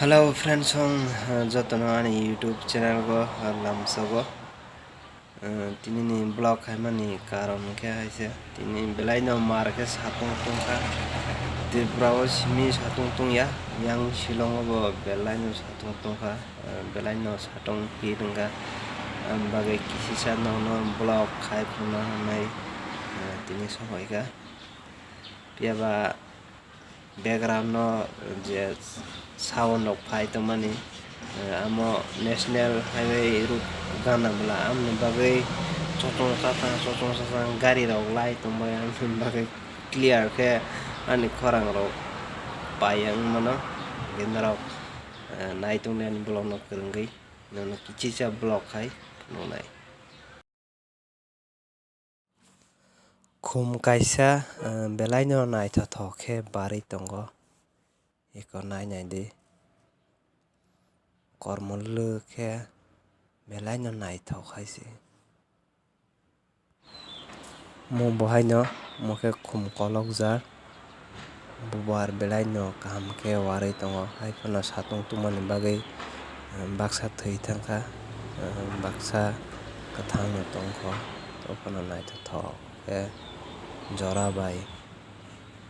Hello friends hong jotono ani YouTube channel go lamsago tini ni vlog haimani karon ke haise tini belai no marke satung tung ka Tiprao simi satung tung ya yang shillon go belai no satung tung ka belai no satung pi tung ka bagai kisi sa no vlog khai puna mai tini sohoi ka pia ba background no je sound of fight mani amo national highway route gana bla am bagai chotong sasa gari rok lai tombai am bagai clear ke ani khorang rok payang mano gendrok nai tung nen blog no kerenggai no kichi cha blog khai no nai khum kaisa belai no nai tho khe bari tongo iko nai de kormol khe belai no nai tho khaisi mo bohai no mokhe khum kolok jar bubar belai no kaham khe warai tongo hai phono satung tumani bagai baksa thai thangka baksa kathang no tongkho to phono nai tho khe jora bai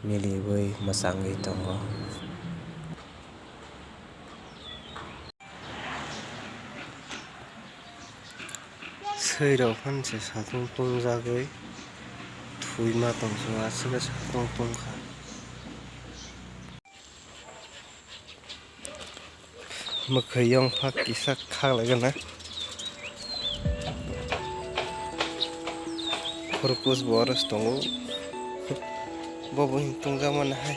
milibai masangui tongo seirok phanse satung tungjagoi thuima tongso asile satung tungkha Mwkhwi youngphak kisa khaglagana khurpus boros tongo bobo tungja mana hai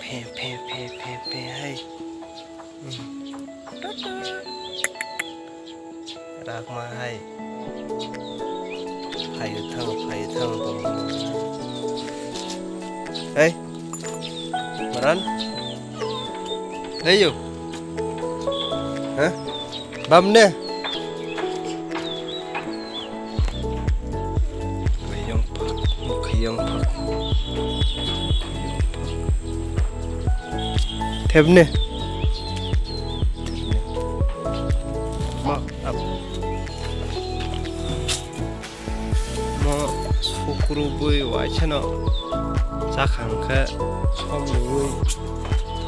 phe hai rakma hai phayu thang tong hey maran hey yo hah bam ne Mwkhwi youngphak thebne ma ab mo sukru bui waichano chakhangkha somlui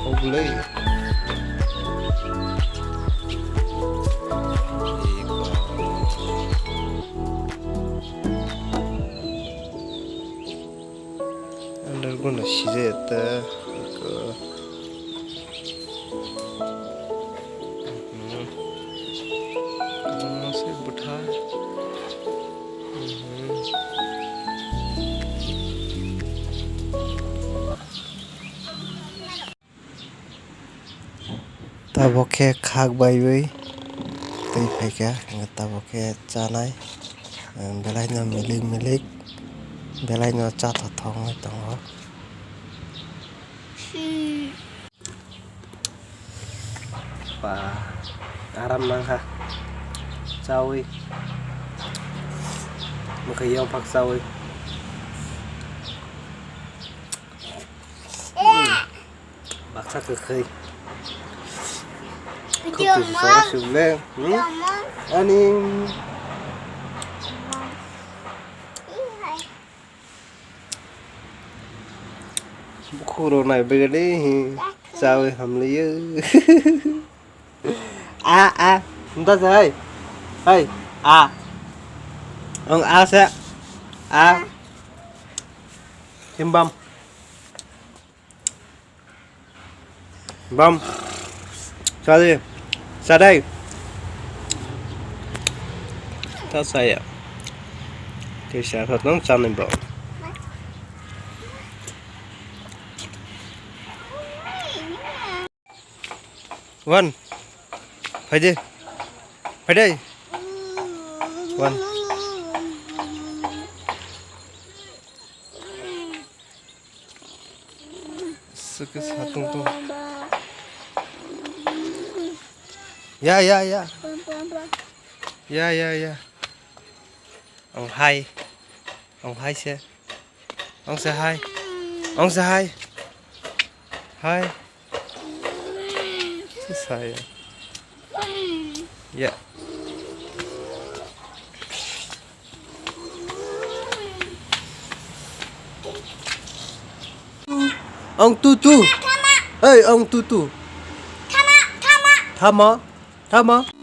thoglei gonna see it से बुठा taboke khak baibai tei phaika taboke chanai belai no milik belai no cha thong tongo pa aram nang ha chawi Mwkhwi youngphak chawi baksa kekhai khop sara sule ani khuro nai begade chawi hamliye chúng ta sẽ hey ông A sẽ thêm băm ra đi ra đây ta say cái sẽ thật nóng chăn lên bro Vân phải đi Vân sự cái satung tung ya ông hai xe hai saya. Ya. Ông Tutu. Ê, ông Tutu. Thama. Thama.